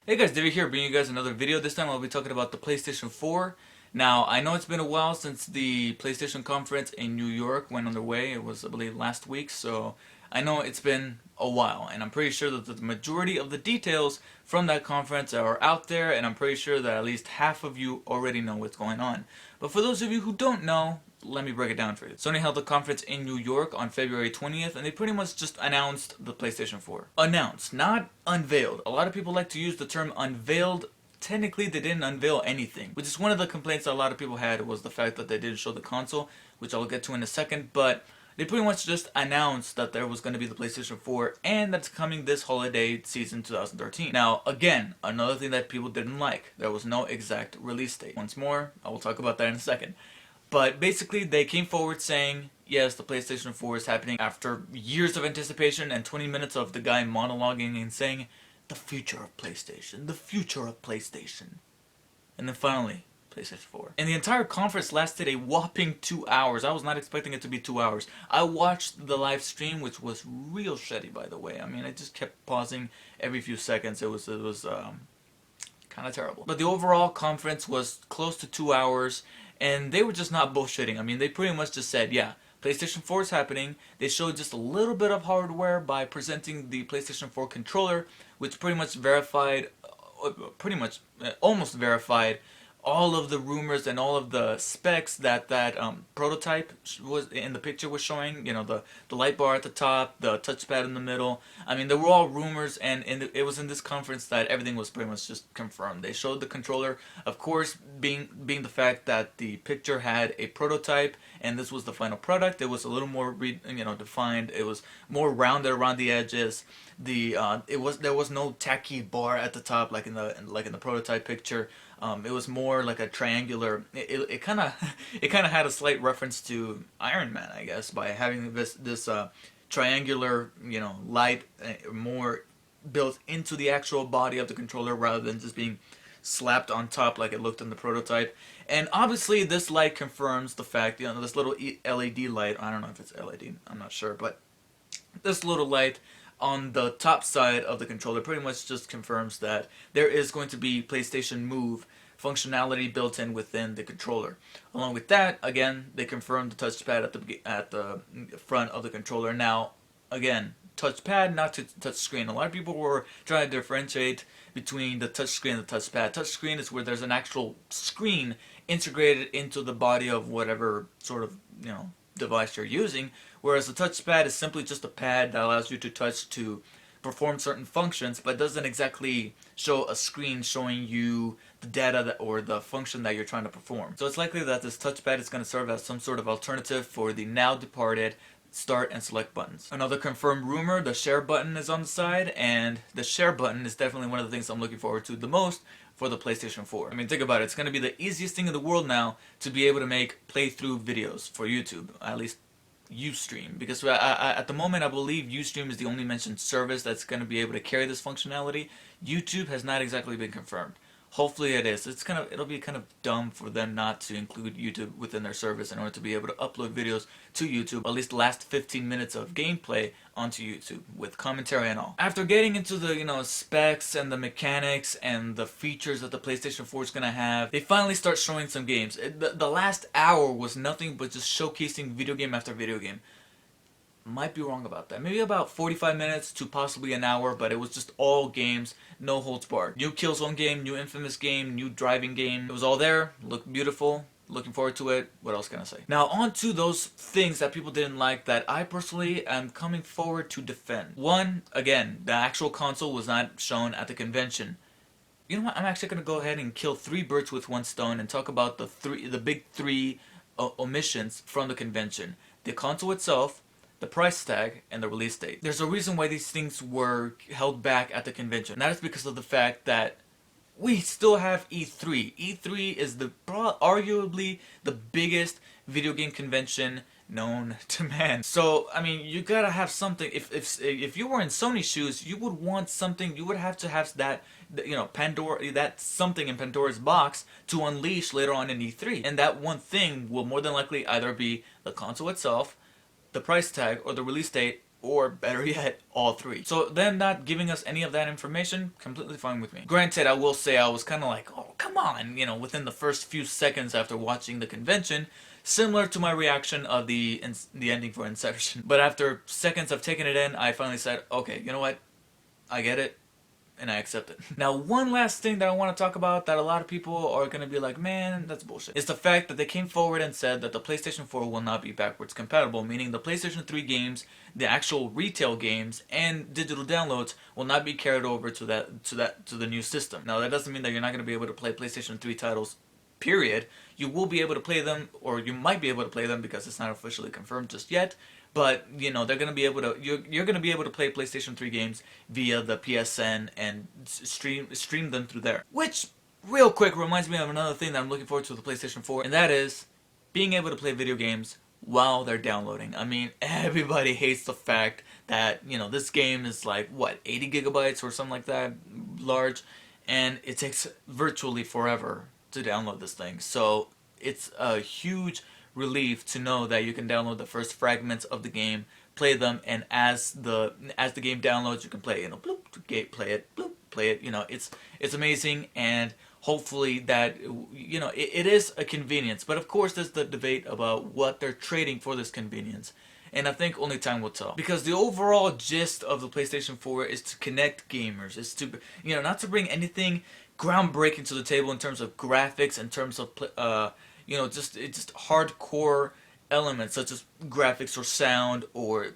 Hey guys, David here, bringing you guys another video. This time I'll be talking about the PlayStation 4. Now, I know it's been a while since the PlayStation conference in New York went underway. It was, I believe, last week, so I know it's been a while, and I'm pretty sure that the majority of the details from that conference are out there, and I'm pretty sure that at least half of you already know what's going on. But for those of you who don't know, let me break it down for you. Sony held a conference in New York on February 20th, and they pretty much just announced the PlayStation 4. Announced, not unveiled. A lot of people like to use the term unveiled. Technically, they didn't unveil anything, which is one of the complaints that a lot of people had, was the fact that they didn't show the console, which I'll get to in a second, but they pretty much just announced that there was going to be the PlayStation 4 and that's coming this holiday season 2013. Now, again, another thing that people didn't like, there was no exact release date. Once more, I will talk about that in a second. But basically, they came forward saying, yes, the PlayStation 4 is happening after years of anticipation and 20 minutes of the guy monologuing and saying, the future of PlayStation, the future of PlayStation. And then finally, PlayStation 4. And the entire conference lasted a whopping 2 hours. I was not expecting it to be 2 hours. I watched the live stream, which was real shitty, by the way. I mean, I just kept pausing every few seconds. It was kind of terrible. But the overall conference was close to 2 hours, and they were just not bullshitting. I mean, they pretty much just said, yeah, PlayStation 4 is happening. They showed just a little bit of hardware by presenting the PlayStation 4 controller, which pretty much verified, almost verified all of the rumors and all of the specs that prototype was in the picture was showing. You know, the light bar at the top, the touchpad in the middle. I mean, they were all rumors, and it was in this conference that everything was pretty much just confirmed. They showed the controller, of course, being the fact that the picture had a prototype and this was the final product. It was a little more defined. It was more rounded around the edges. There was no tacky bar at the top like in the prototype picture. It was more like a triangular. It kind of it kind of had a slight reference to Iron Man, I guess, by having this triangular, light, more built into the actual body of the controller rather than just being slapped on top like it looked in the prototype. And obviously, this light confirms the fact, this little LED light. I don't know if it's LED. I'm not sure, but this little light on the top side of the controller pretty much just confirms that there is going to be PlayStation Move functionality built in within the controller. Along with that, again, they confirmed the touchpad at the front of the controller. Now, again, touchpad, not touch screen. A lot of people were trying to differentiate between the touch screen and the touchpad. Touch screen is where there's an actual screen integrated into the body of whatever sort of device you're using, whereas the touchpad is simply just a pad that allows you to touch to perform certain functions, but doesn't exactly show a screen showing you the data or the function that you're trying to perform. So it's likely that this touchpad is going to serve as some sort of alternative for the now departed start and select buttons. Another confirmed rumor, the share button is on the side, and the share button is definitely one of the things I'm looking forward to the most for the PlayStation 4. I mean, think about it. It's going to be the easiest thing in the world now to be able to make playthrough videos for YouTube, at least Ustream, because at the moment I believe Ustream is the only mentioned service that's going to be able to carry this functionality. YouTube has not exactly been confirmed. Hopefully it is. It'll be kind of dumb for them not to include YouTube within their service in order to be able to upload videos to YouTube, at least the last 15 minutes of gameplay onto YouTube with commentary and all. After getting into the specs and the mechanics and the features that the PlayStation 4 is gonna have, they finally start showing some games. The last hour was nothing but just showcasing video game after video game. Might be wrong about that. Maybe about 45 minutes to possibly an hour, but it was just all games, no holds barred. New Killzone game, new Infamous game, new driving game. It was all there, looked beautiful, looking forward to it. What else can I say? Now on to those things that people didn't like that I personally am coming forward to defend. One, again, the actual console was not shown at the convention. You know what, I'm actually going to go ahead and kill 3 birds with 1 stone and talk about the big 3 omissions from the convention. The console itself, the price tag, and the release date. There's a reason why these things were held back at the convention. And that is because of the fact that we still have E3. E3 is arguably the biggest video game convention known to man. So, I mean, you gotta have something. If you were in Sony's shoes, you would want something. You would have to have that, Pandora, that something in Pandora's box to unleash later on in E3. And that one thing will more than likely either be the console itself, the price tag, or the release date, or better yet, all three. So them not giving us any of that information, completely fine with me. Granted, I will say I was kind of like, oh, come on, within the first few seconds after watching the convention, similar to my reaction of the ending for Inception. But after seconds of taking it in, I finally said, okay, you know what? I get it, and I accept it. Now, one last thing that I want to talk about that a lot of people are going to be like, man, that's bullshit, is the fact that they came forward and said that the PlayStation 4 will not be backwards compatible, meaning the PlayStation 3 games, the actual retail games, and digital downloads will not be carried over to the new system. Now, that doesn't mean that you're not going to be able to play PlayStation 3 titles, period. You will be able to play them, or you might be able to play them because it's not officially confirmed just yet. But they're gonna be able to. You're gonna be able to play PlayStation 3 games via the PSN and stream them through there. Which, real quick, reminds me of another thing that I'm looking forward to with the PlayStation 4, and that is being able to play video games while they're downloading. I mean, everybody hates the fact that this game is like what 80 gigabytes or something like that large, and it takes virtually forever to download this thing. So it's a huge relief to know that you can download the first fragments of the game, play them, and as the game downloads, you can play. Bloop, play it, bloop, play it. It's amazing, and hopefully that it is a convenience. But of course, there's the debate about what they're trading for this convenience. And I think only time will tell. Because the overall gist of the PlayStation 4 is to connect gamers. It's to, not to bring anything groundbreaking to the table in terms of graphics, in terms of just hardcore elements such as graphics or sound or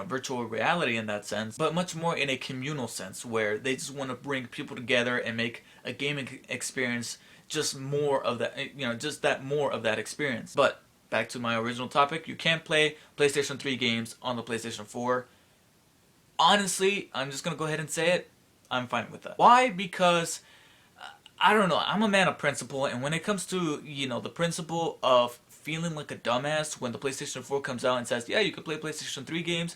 virtual reality in that sense, but much more in a communal sense where they just want to bring people together and make a gaming experience just more of that, more of that experience. But back to my original topic, you can't play PlayStation 3 games on the PlayStation 4. Honestly, I'm just gonna go ahead and say it, I'm fine with that. Why? Because I don't know, I'm a man of principle, and when it comes to, the principle of feeling like a dumbass when the PlayStation 4 comes out and says, yeah, you can play PlayStation 3 games,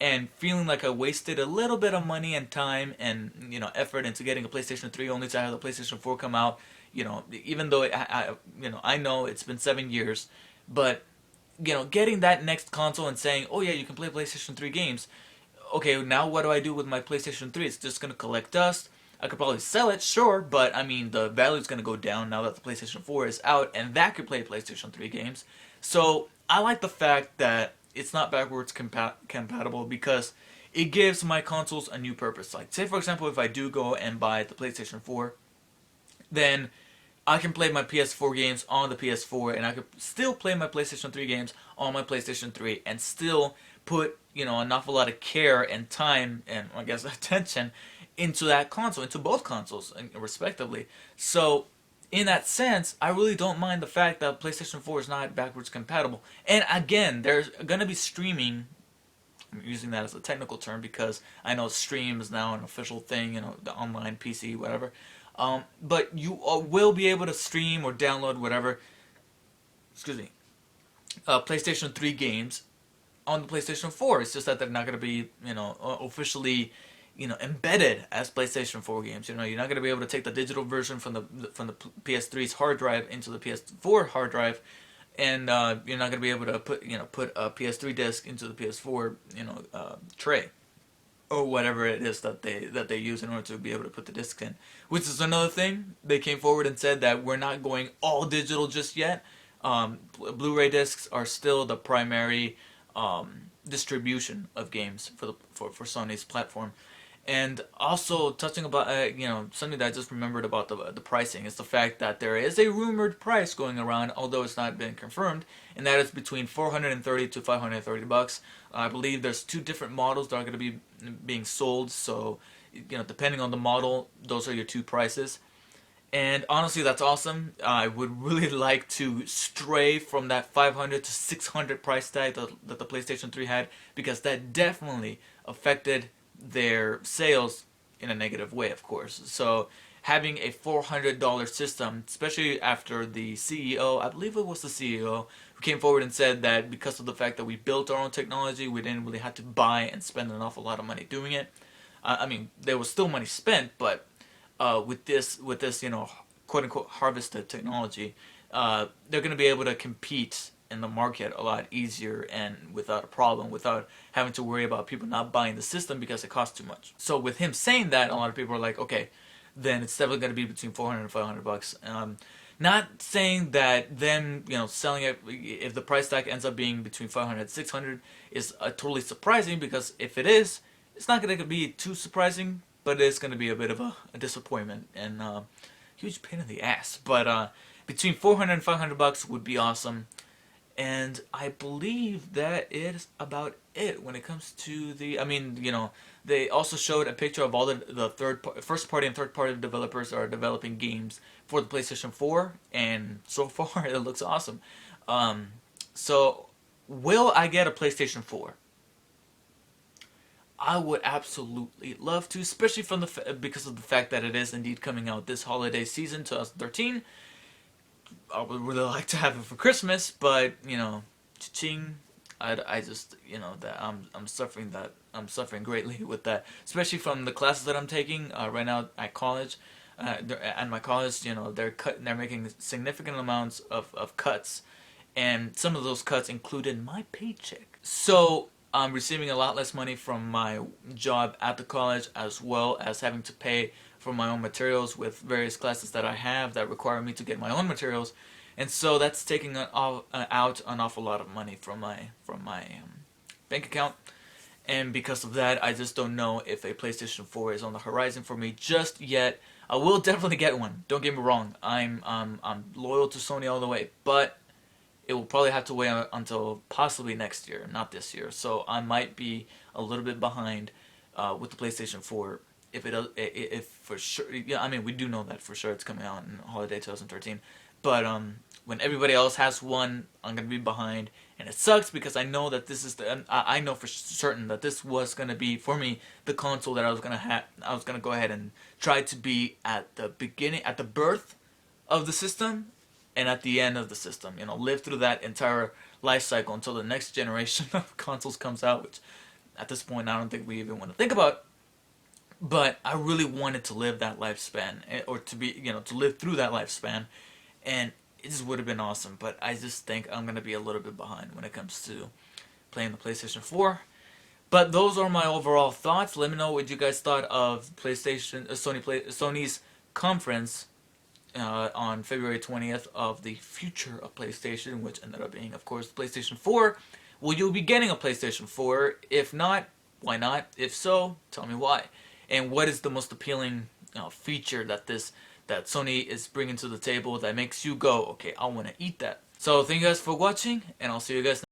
and feeling like I wasted a little bit of money and time and, effort into getting a PlayStation 3 only to have the PlayStation 4 come out, even though I know it's been 7 years, but, getting that next console and saying, oh yeah, you can play PlayStation 3 games, okay, now what do I do with my PlayStation 3? It's just going to collect dust. I could probably sell it, sure, but I mean, the value is going to go down now that the PlayStation 4 is out, and that could play PlayStation 3 games. So I like the fact that it's not backwards compatible because it gives my consoles a new purpose. Like, say for example, if I do go and buy the PlayStation 4, then I can play my PS4 games on the PS4, and I could still play my PlayStation 3 games on my PlayStation 3, and still put, an awful lot of care and time and, I guess, attention into that console, into both consoles, respectively. So, in that sense, I really don't mind the fact that PlayStation 4 is not backwards compatible. And again, there's going to be streaming. I'm using that as a technical term because I know stream is now an official thing, the online PC, whatever. But you will be able to stream or download whatever, PlayStation 3 games on the PlayStation 4. It's just that they're not going to be, officially, embedded as PlayStation 4 games. You're not going to be able to take the digital version from the PS3's hard drive into the PS4 hard drive, and you're not going to be able to put a PS3 disc into the PS4 tray, or whatever it is that they use in order to be able to put the disc in. Which is another thing. They came forward and said that we're not going all digital just yet. Blu-ray discs are still the primary distribution of games for Sony's platform. And also touching about something that I just remembered about the pricing is the fact that there is a rumored price going around, although it's not been confirmed, and that is between $430 to $530. I believe there's two different models that are going to be being sold, so depending on the model, those are your two prices. And honestly, that's awesome. I would really like to stray from that $500 to $600 price tag that the PlayStation 3 had, because that definitely affected their sales in a negative way, of course. So having a $400 system, especially after the CEO, I believe it was the CEO, who came forward and said that because of the fact that we built our own technology, we didn't really have to buy and spend an awful lot of money doing it. I mean, there was still money spent, but with this quote unquote harvested technology, they're going to be able to compete in the market a lot easier and without a problem, without having to worry about people not buying the system because it costs too much. So with him saying that, a lot of people are like, okay, then it's definitely going to be between 400 and 500 bucks. Not saying that them, selling it, if the price tag ends up being between 500 and 600 is totally surprising, because if it is, it's not going to be too surprising, but it's going to be a bit of a disappointment and huge pain in the ass. But between 400 and 500 bucks would be awesome. And I believe that is about it when it comes to the. I mean, they also showed a picture of all the first party and third party developers that are developing games for the PlayStation 4, and so far it looks awesome. So, will I get a PlayStation 4? I would absolutely love to, especially because of the fact that it is indeed coming out this holiday season, 2013. I would really like to have it for Christmas, but cha-ching, I just that I'm suffering greatly with that, especially from the classes that I'm taking right now at college. At my college, they're making significant amounts of cuts, and some of those cuts included my paycheck. So I'm receiving a lot less money from my job at the college, as well as having to pay for my own materials with various classes that I have that require me to get my own materials, and so that's taking out an awful lot of money from my bank account. And because of that, I just don't know if a PlayStation 4 is on the horizon for me just yet. I will definitely get one. Don't get me wrong. I'm loyal to Sony all the way, but it will probably have to wait until possibly next year, not this year. So I might be a little bit behind with the PlayStation 4. If for sure, yeah, I mean, we do know that for sure it's coming out in holiday 2013. But when everybody else has one, I'm gonna be behind, and it sucks because I know that this is I know for certain that this was gonna be for me the console that I was gonna go ahead and try to be at the beginning, at the birth of the system, and at the end of the system. Live through that entire life cycle until the next generation of consoles comes out, which at this point I don't think we even want to think about. But I really wanted to live that lifespan, or to live through that lifespan, and it just would have been awesome. But I just think I'm gonna be a little bit behind when it comes to playing the PlayStation 4. But those are my overall thoughts. Let me know what you guys thought of Sony's conference on February 20th of the future of PlayStation, which ended up being, of course, the PlayStation 4. Will you be getting a PlayStation 4? If not, why not? If so, tell me why. And what is the most appealing feature that Sony is bringing to the table that makes you go, okay, I want to eat that. So thank you guys for watching, and I'll see you guys next time.